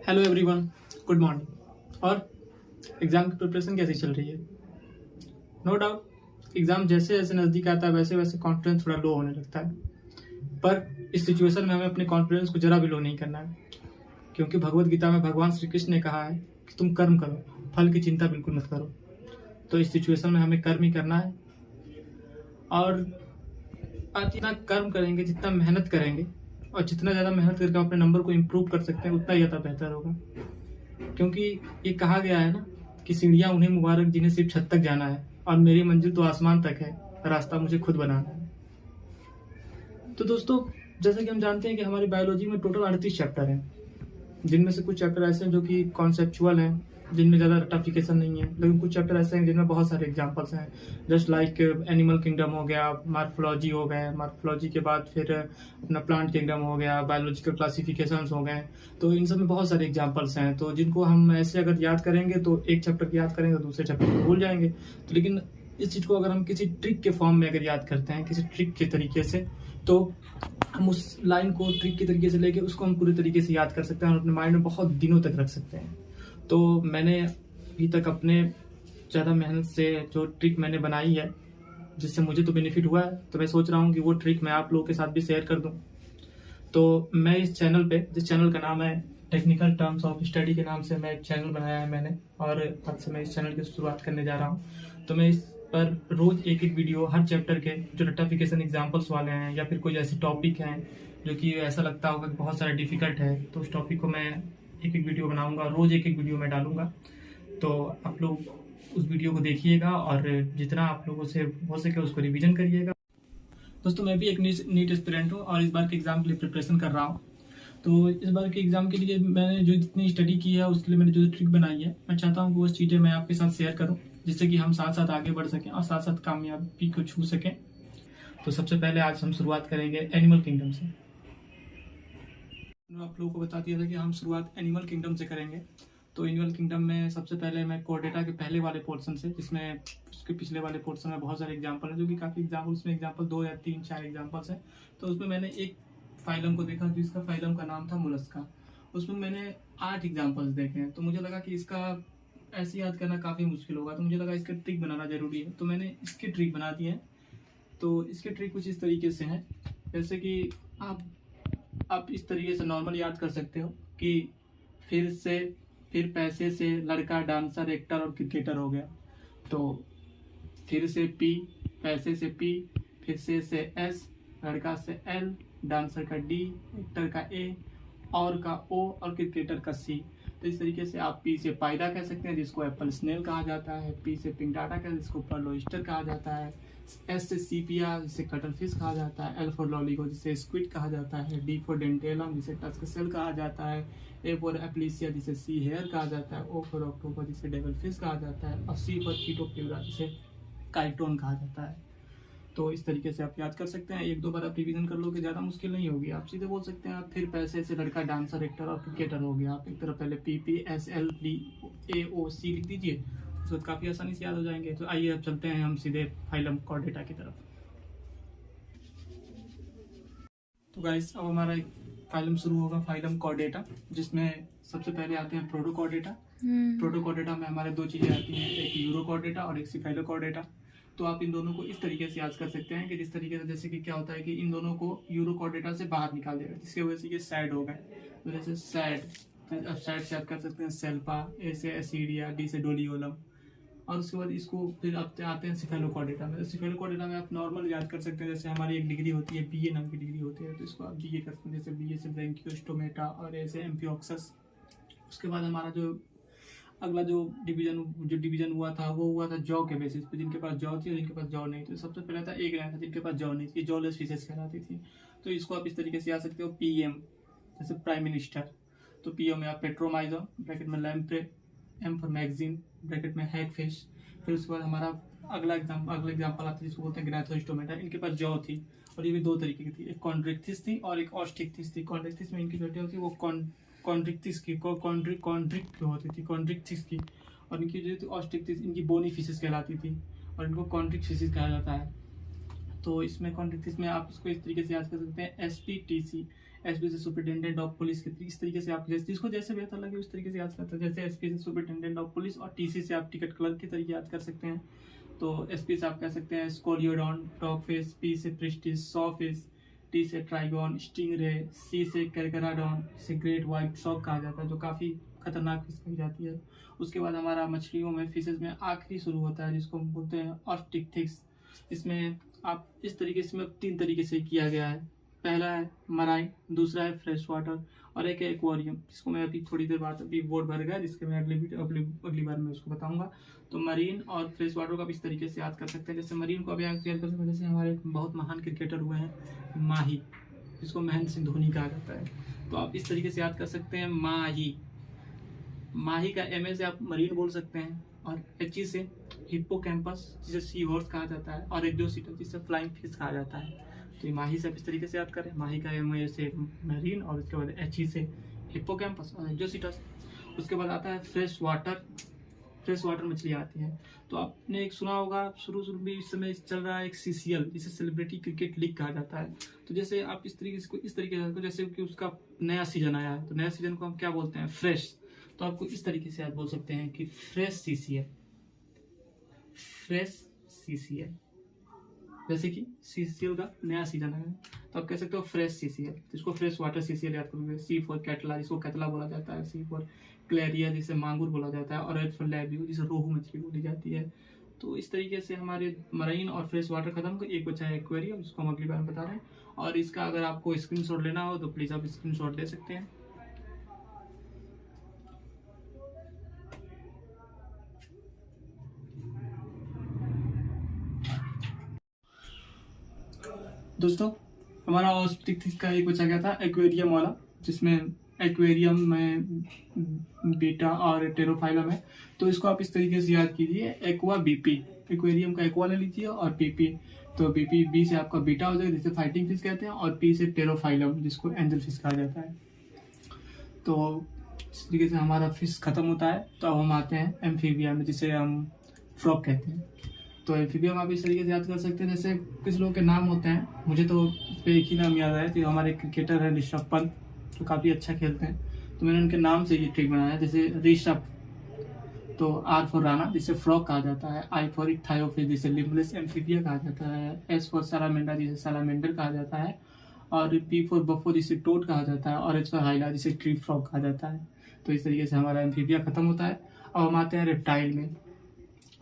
Hello everyone, good morning. और exam की preparation कैसी चल रही है? नो डाउट एग्ज़ाम जैसे जैसे नज़दीक आता है वैसे वैसे कॉन्फिडेंस थोड़ा लो होने लगता है। पर इस सिचुएशन में हमें अपने कॉन्फिडेंस को ज़रा भी लो नहीं करना है, क्योंकि भगवत गीता में भगवान श्री कृष्ण ने कहा है कि तुम कर्म करो, फल की चिंता बिल्कुल मत करो। तो इस सिचुएशन में हमें कर्म ही करना है, और जितना कर्म करेंगे, जितना मेहनत करेंगे और जितना ज़्यादा मेहनत करके अपने नंबर को इम्प्रूव कर सकते हैं उतना ज़्यादा बेहतर होगा। क्योंकि ये कहा गया है ना कि सीढ़ियाँ उन्हें मुबारक जिन्हें सिर्फ छत तक जाना है, और मेरी मंजिल तो आसमान तक है, रास्ता मुझे खुद बनाना है। तो दोस्तों, जैसा कि हम जानते हैं कि हमारी बायोलॉजी में टोटल 38 चैप्टर हैं, जिनमें से कुछ चैप्टर ऐसे हैं जो कि कॉन्सेप्चुअल हैं, जिनमें ज़्यादा रटाफिकेशन नहीं है, लेकिन कुछ चैप्टर ऐसे हैं जिनमें बहुत सारे एग्जाम्पल्स हैं। जस्ट लाइक एनिमल किंगडम हो गया, मार्फोलॉजी हो गए, मार्फोलॉजी के बाद फिर अपना प्लांट किंगडम हो गया, बायोलॉजिकल क्लासिफिकेशंस हो गए। तो इन सब में बहुत सारे एग्जाम्पल्स हैं, तो जिनको हम ऐसे अगर याद करेंगे तो एक चैप्टर याद करेंगे तो दूसरे चैप्टर को भूल जाएंगे। तो लेकिन इस चीज़ को अगर हम किसी ट्रिक के फॉर्म में अगर याद करते हैं, किसी ट्रिक के तरीके से, तो हम उस लाइन को ट्रिक के तरीके से लेके उसको हम पूरे तरीके से याद कर सकते हैं और अपने माइंड में बहुत दिनों तक रख सकते हैं। तो मैंने अभी तक अपने ज़्यादा मेहनत से जो ट्रिक मैंने बनाई है, जिससे मुझे तो बेनिफिट हुआ है, तो मैं सोच रहा हूँ कि वो ट्रिक मैं आप लोगों के साथ भी शेयर कर दूँ। तो मैं इस चैनल पे, जिस चैनल का नाम है टेक्निकल टर्म्स ऑफ स्टडी के नाम से मैं एक चैनल बनाया है मैंने, और आज से मैं इस चैनल की शुरुआत करने जा रहा हूँ। तो मैं इस पर रोज एक एक वीडियो हर चैप्टर के जो रटाफिकेशन एग्जाम्पल्स वाले हैं, या फिर कोई ऐसे टॉपिक हैं जो कि ऐसा लगता होगा कि बहुत सारा डिफिकल्ट है, तो उस टॉपिक को मैं एक एक वीडियो बनाऊंगा, रोज एक एक वीडियो मैं डालूंगा। तो आप लोग उस वीडियो को देखिएगा और जितना आप लोगों से हो सके उसको रिवीजन करिएगा। दोस्तों, मैं भी एक नीट एस्पिरेंट हूँ और इस बार के एग्ज़ाम के लिए प्रिपरेशन कर रहा हूँ। तो इस बार के एग्ज़ाम के लिए मैंने जो जितनी स्टडी की है उसके लिए मैंने जो ट्रिक बनाई है, मैं चाहता हूँ कि वो चीज़ें मैं आपके साथ शेयर करूँ, जिससे कि हम साथ साथ आगे बढ़ सकें और साथ साथ कामयाबी को छू सकें। तो सबसे पहले आज हम शुरुआत करेंगे एनिमल किंगडम से। आप लोगों को बता दिया था कि हम शुरुआत एनिमल किंगडम से करेंगे। तो एनिमल किंगडम में सबसे पहले मैं कोर्डेटा के पहले वाले पोर्शन से, जिसमें उसके पिछले वाले पोर्शन में बहुत सारे एग्जाम्पल हैं, जो कि काफ़ी एग्जाम्पल, उसमें एग्जाम्पल 2 या 3 4 एग्जाम्पल्स हैं। तो उसमें मैंने एक फाइलम को देखा जिसका फाइलम का नाम था मोलस्का। उसमें मैंने 8 एग्जाम्पल्स देखे हैं। तो मुझे लगा कि इसका ऐसे याद करना काफ़ी मुश्किल होगा, तो मुझे लगा इसका ट्रिक बनाना जरूरी है। तो मैंने इसकी ट्रिक बना दी है। तो इसके ट्रिक कुछ इस तरीके से हैं, जैसे कि आप इस तरीके से नॉर्मल याद कर सकते हो कि फिर पैसे से लड़का, डांसर, एक्टर और क्रिकेटर हो गया। तो फिर से पी, पैसे से पी, फिर से एस, लड़का से एल, डांसर का डी, एक्टर का ए, और का ओ और क्रिकेटर का सी। तो इस तरीके से आप पी से पायदा कह सकते हैं, जिसको एप्पल स्नेल कहा जाता है, पी से पिंटाटा कह, जिसको पर्ल ऑयस्टर कहा जाता है, एस से सीपिया, जिसे कटल फिश कहा जाता है, एल फॉर लॉलीगो, जिसे स्क्विड कहा जाता है, डी फॉर डेंटेलम, जिसे टस्क सेल कहा जाता है, ए फॉर एप्लीसिया, जिसे सी हेयर कहा जाता है, ओ फॉर ऑक्टोपर, जिसे डेविल फिश कहा जाता है, और सी फॉर कीटोप्यूरा, जिसे काइटोन कहा जाता है। तो इस तरीके से आप याद कर सकते हैं। एक दो बार आप रिवीजन कर लो कि ज़्यादा मुश्किल नहीं होगी, आप सीधे बोल सकते हैं। आप फिर पैसे से लड़का, डांसर, एक्टर और क्रिकेटर हो गया, आप एक तरफ पहले P P S L D A O C लिख दीजिए, उसके बाद काफ़ी आसानी से याद हो जाएंगे। तो आइए अब चलते हैं हम सीधे फाइलम कॉर्डेटा की तरफ। तो गाइस, अब हमारा एक फाइलम शुरू होगा, फाइलम कॉर्डेटा, जिसमें सबसे पहले आते हैं प्रोटोकॉर्डेटा। प्रोटोकॉर्डेटा में हमारे 2 चीज़ें आती हैं, एक यूरोकॉर्डेटा और एक सिफेलोकॉर्डेटा। तो आप इन दोनों को इस तरीके से याद कर सकते हैं कि जिस तरीके से, जैसे कि क्या होता है कि इन दोनों को यूरोकॉर्डेटा से बाहर निकाल देगा, जिसकी वजह से ये सैड हो गए। तो जैसे सैड, अब सैड से याद कर सकते हैं सेल्पा, ए से एसिडिया, डी से डोलियोलम, और उसके बाद इसको फिर आप आते हैं सिफेलोकॉर्डेटा में। सिफेलोकॉर्डेटा में आप नॉर्मल याद कर सकते हैं, जैसे हमारी एक डिग्री होती है बीए नाम की डिग्री होती है, तो इसको आप बीए करते हैं, जैसे बीए से ब्रैंकियोस्टोमेटा और ऐसे एम्फियोक्सस। उसके बाद हमारा जो अगला जो डिवीजन हुआ था, वो हुआ था जॉ के बेसिस पे, जिनके पास जॉ थी और जिनके पास जॉ नहीं थी। सबसे पहले था एक लाइन था जिनके पास जॉ नहीं थी, जॉलेस फिशेस कहलाती थी। तो इसको आप इस तरीके से याद सकते हो, पीएम जैसे प्राइम मिनिस्टर। तो पीएम में आप पेट्रोमाइजन, ब्रैकेट में lamprey, M for magazine, bracket में हैगफिश। फिर उसके बाद हमारा अगला एग्जाम्पल आता है जिसको बोलते हैं ग्रैथोस्टोमेटा। इनके पास जॉ थी और ये भी 2 तरीके की थी, एक कॉन्ड्रिक्थिस थी और एक ऑस्टिक्थिस थी। कॉन्ड्रिक्थिस में इनकी जो होती है वो कॉन्ड्रिक्थिस की कॉन्ड्रिक्थिस की, और इनकी जो थी ऑस्टिक्थिस, इनकी बोनी फिशेस कहलाती थी और इनको कॉन्ड्रिक फिशेस कहा जाता है। तो इसमें कॉन्ड्रिक्थिस में आप इसको इस तरीके से याद कर सकते हैं, S P T C. SP से सुपरिटेंडेंट ऑफ पुलिस के इस तरीके से आप जिसको जैसे बेहतर लगे उस तरीके से याद करते हैं। जैसे एसपी से सुपरिटेंडेंट ऑफ पुलिस और टीसी से आप टिकट क्लर्क के तरीके याद कर सकते हैं। तो एसपी से आप कह सकते हैं स्कोलियोडॉन, डॉगफिश, पी से प्रिस्टिस, सॉफिश, टी से ट्राइगॉन, स्टिंगरे, सी से कैरकराडॉन, से ग्रेट व्हाइट शॉर्क कहा जाता है जो काफ़ी खतरनाक फिश कही जाती है। उसके बाद हमारा मछलियों में फिशेज में आखिरी शुरू होता है जिसको हम बोलते हैं ऑस्टिकथिक्स। इसमें आप इस तरीके से 3 तरीके से किया गया है। पहला है मराइन, दूसरा है फ्रेश वाटर और एक है एक्वेरियम, जिसको मैं अभी थोड़ी देर बाद अभी बोर्ड भर गया जिसके मैं अगली बार मैं उसको बताऊंगा। तो मरीन और फ्रेश वाटर को आप इस तरीके से याद कर सकते हैं। जैसे मरीन को अभी याद कर सकते हैं, जैसे हमारे बहुत महान क्रिकेटर हुए हैं माही, जिसको महेंद्र सिंह धोनी कहा जाता है। तो आप इस तरीके से याद कर सकते हैं माही। माही का एम से आप मरीन बोल सकते हैं, और एच से हिप्पोकैम्पस जिसे सी हॉर्स कहा जाता है, और एक्जोसिटस जिसे फ्लाइंग फिश कहा जाता है। तो ये माही से आप इस तरीके से याद करें, माही का एम से मरीन और उसके बाद एच से हिप्पोकैम्पस और एक्जोसिटस। उसके बाद आता है फ्रेश वाटर। फ्रेश वाटर मछली आती है। तो आपने एक सुना होगा शुरू में इस समय चल रहा है एक सीसीएल जिसे सेलिब्रिटी क्रिकेट लीग कहा जाता है। तो जैसे आप इस तरीके से जैसे कि उसका नया सीजन आया है, तो नया सीजन को हम क्या बोलते हैं, फ्रेश। तो आपको इस तरीके से आप बोल सकते हैं कि फ्रेश सीसीएल, फ्रेश सीसीएल। जैसे कि सीसीएल का नया सीजन है तो आप कह सकते हो फ्रेश सीसीएल, जिसको फ्रेश वाटर सीसीएल याद करोगे। सी फॉर कैटला, जिसको कैटला बोला जाता है। सी फॉर क्लेरिया, जिसे मांगुर बोला जाता है। और एच फॉर लैबियो, जिसे रोहू मछली बोली जाती है। तो इस तरीके से हमारे मरीन और फ्रेश वाटर खत्म कर, एक बचा है एक्वेरियम, जिसको हम अगली बार बता रहे हैं। और इसका अगर आपको स्क्रीनशॉट लेना हो तो प्लीज़ आप स्क्रीनशॉट ले सकते हैं। दोस्तों हमारा ऑस्टिकथिक्स का एक बचा गया था एक्वेरियम वाला, जिसमें एक्वेरियम में बीटा और टेरोफाइलम है। तो इसको आप इस तरीके से याद कीजिए, एक्वा बीपी। एक्वेरियम का एक्वा ले लीजिए और पीपी। तो बीपी, बी से आपका बीटा हो जाएगा जिसे फाइटिंग फिश कहते हैं, और पी से टेरोफाइलम जिसको एंजल फिश कहा जाता है। तो इस तरीके से हमारा फिश खत्म होता है। तो अब हम आते हैं एम्फीबिया में, जिसे हम फ्रॉग कहते हैं। तो एम्फीबियम आप इस तरीके से याद कर सकते हैं, जैसे कुछ लोगों के नाम होते हैं, मुझे तो इस पर एक ही नाम याद आया, तो हमारे क्रिकेटर है ऋषभ पंत, जो काफ़ी अच्छा खेलते हैं। तो मैंने उनके नाम से ये ट्रिक बनाया, जैसे ऋषभ, तो आर फॉर राणा जिसे फ्रॉग कहा जाता है। आई फॉर इक्थायोफिस जिसे लिम्बलेस एम्फीबिया कहा जाता है। एस फॉर सालामेंडर जिसे सालामेंडर कहा जाता है। और पी फॉर बफो जिसे टोड कहा जाता है। और एच फॉर हाइला जिसे ट्री फ्रॉग कहा जाता है। तो इस तरीके से हमारा एम्फीबिया खत्म होता है। अब हम आते हैं रेप्टाइल में,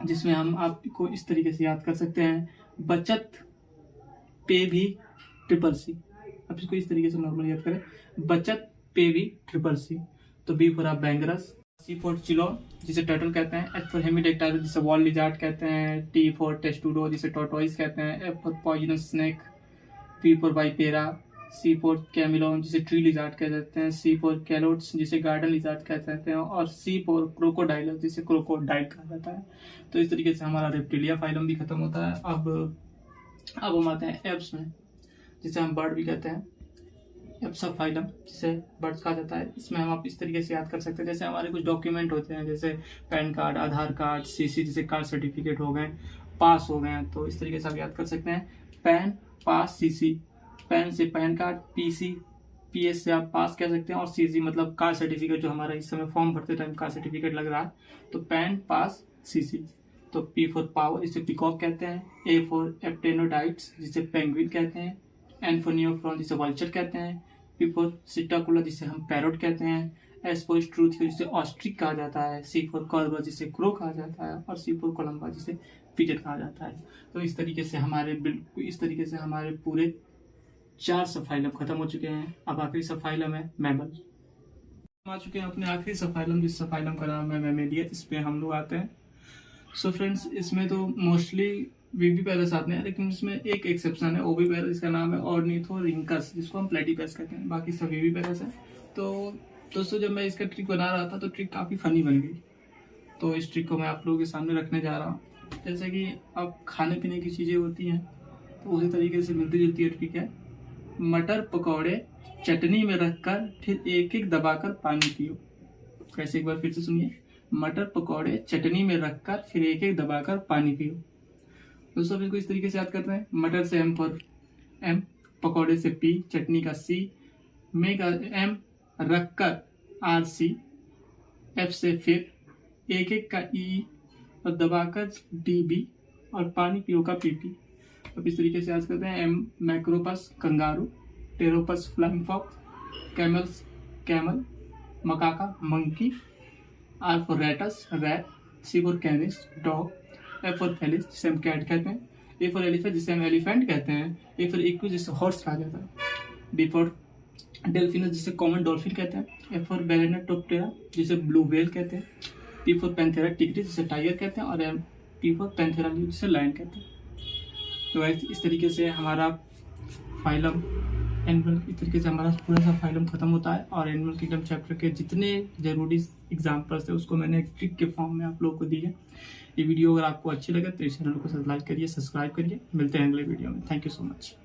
जिसमें हम आपको इस तरीके से याद कर सकते हैं, बचत पे भी ट्रिपल सी। अब इसको इस तरीके से नॉर्मल याद करें, बचत पे भी ट्रिपल सी। तो बी फॉर आप बैंगरस, सी फॉर चिलोन जिसे टर्टल कहते हैं। एच फॉर हेमिडेक्टाइलस जिसे वॉल लिजार्ड कहते हैं। टी फॉर टेस्टुडो जिसे टॉर्टोइस कहते हैं। F for poisonous snake. P for vipera. C for chameleon जिसे ट्री लिजार्ड कह देते हैं। सी फॉर कैलोट्स जिसे गार्डन लिजार्ड कहते हैं। और सी फॉर क्रोकोडाइलस जिसे क्रोकोडाइल कहा जाता है। तो इस तरीके से हमारा रेप्टिलिया फाइलम भी खत्म होता है। अब हम आते हैं एप्स में, जिसे हम बर्ड भी कहते हैं। एप्सा फाइलम जिसे बर्ड्स कहा जाता है। इसमें हम आप इस तरीके से याद कर सकते हैं, जैसे हमारे कुछ डॉक्यूमेंट होते हैं, जैसे पैन कार्ड, आधार कार्ड, सीसी जिसे कास्ट सर्टिफिकेट हो गए, पास हो गए हैं। तो इस तरीके से आप याद कर सकते हैं, पैन, पास, सीसी। पैन से पैन कार्ड, पीसी, पीएस से आप पास कह सकते हैं, और सीसी मतलब कास्ट सर्टिफिकेट, जो हमारा इस समय फॉर्म भरते टाइम कास्ट सर्टिफिकेट लग रहा है। तो पैन, पास, सीसी। तो पी फॉर पावर जिसे पिकॉक कहते हैं। ए फॉर एप्टेनोडाइट्स जिसे पेंगुइन कहते हैं। एन फॉर नियोफ्रॉन जिसे वल्चर कहते हैं। पी फॉर सिटाकुला जिसे हम पैरोट कहते हैं। एस फॉर ट्रूथ जिसे ऑस्ट्रिच कहा जाता है। सी फॉर कॉर्बस जिसे क्रो कहा जाता है। और सी फॉर कोलम्बा जिसे पिजन कहा जाता है। तो इस तरीके से हमारे पूरे 4 सबफाइलम खत्म हो चुके हैं। अब आखिरी सबफाइलम है मैमल। हम आ चुके हैं अपने आखिरी सबफाइलम, जिस सबफाइलम का नाम है मैमेलिया। इस पे हम लोग आते हैं। सो फ्रेंड्स, इसमें तो मोस्टली विविपेरस आते हैं, लेकिन इसमें एक एक्सेप्शन है, ओविपेरस, जिसका नाम है ऑर्निथोरिंकस, जिसको हम प्लेटिपस कहते हैं। बाकी सब विविपेरस है। तो दोस्तों, जब मैं इसका ट्रिक बना रहा था तो ट्रिक काफ़ी फनी बन गई। तो इस ट्रिक को मैं आप लोगों के सामने रखने जा रहा हूँ। जैसे कि अब खाने पीने की चीज़ें होती हैं, तो उसी तरीके से मिलती जुलती है ट्रिक है। मटर पकौड़े चटनी में रखकर फिर एक एक दबाकर पानी पियो। कैसे, एक बार फिर से सुनिए। मटर पकौड़े चटनी में रखकर फिर एक एक दबाकर पानी पियो। दोस्तों, इसको इस तरीके से याद करते हैं। मटर से एम फॉर एम, पकौड़े से पी, चटनी का सी, मे का एम, रखकर RC, F से फिर, एक का E और दबाकर DB और पानी पियो का PP। अब इस तरीके से याद करते हैं। M macropus kangaroo, pteropus flying fox, camelus camel, macaca monkey, R for rattus rat, C for canis dog, F for felis जिसे हम कैट कहते हैं, A फॉर एलिफेंट जिसे हम एलिफेंट कहते हैं, A फॉर इक्विस जिसे हॉर्स कहा जाता है, D फॉर डेल्फिनस जिसे कॉमन डॉल्फिन कहते हैं, F फॉर बैलेनाटोप्टेरा जिसे ब्लू व्हेल कहते हैं, T फॉर पैंथेरा टिग्रिस जिसे टाइगर कहते हैं और P फॉर पैंथेरा जिसे लायन कहते हैं। तो इस तरीके से हमारा फाइलम एनिमल, इस तरीके से हमारा पूरा सा फाइलम खत्म होता है। और एनिमल किंगडम चैप्टर के जितने जरूरी एग्जाम्पल्स थे उसको मैंने एक ट्रिक के फॉर्म में आप लोगों को दी है। ये वीडियो अगर आपको अच्छी लगे तो इस चैनल को लाइक करिए, सब्सक्राइब करिए। मिलते हैं अगले वीडियो में। Thank you so much.